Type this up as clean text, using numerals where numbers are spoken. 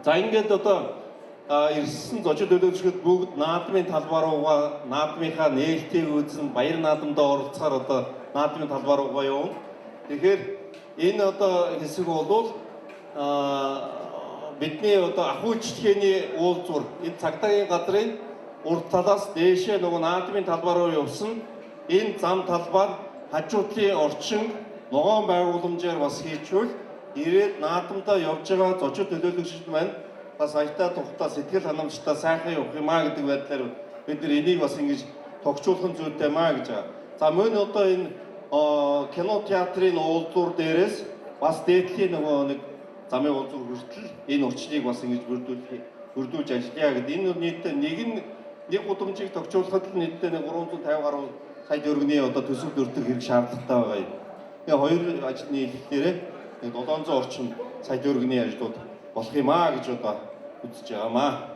За ингээд одоо ирсэн зочид төлөөлөгчид бүгд наадмын талбай руугаа наадмынхаа нээлтийг үзэн баяр наадамдаа оролцохоор одоо наадмын талбай руугаа явна. Тэгэхээр энэ одоо хэсэг бол бидний одоо ахуйчдгээний уулзвар энэ цагдаагийн газрын урд талаас дээшээ нөгөө наадмын талбай руу явсан энэ зам талбайд хажуудлын орчин ногоон байгууламжаар бас хийчихвэл ирээд наадамдаа явж байгаа зочид төлөөлөгчид маань бас аятаа тухтаа сэтгэл ханамжтай сайхан явах юмаа гэдэг байдлаар бид нар энийг бас ингэж тогтчуулах зүйтэй маа гэж байгаа. За мөн одоо энэ кино театрын уулзвар дээрээс бас дээдлийн нөгөө нэг замын уулзвар хүртэл энэ орчныг бас ингэж бүрдүүлж ажиллая гэдэг. Энэ нийтдээ нэг гудамжийг тогтчуулахад л нийтдээ 350 гаруй сая төгрөгийн одоо төсөв өртөх хэрэг шаардлагатай байгаа юм. Тэгээ хоёр ажил нийлэлээрээ 700 орчим сая төгрөгийн ажлууд болох юм аа гэж одоо үзэж байгаамаа.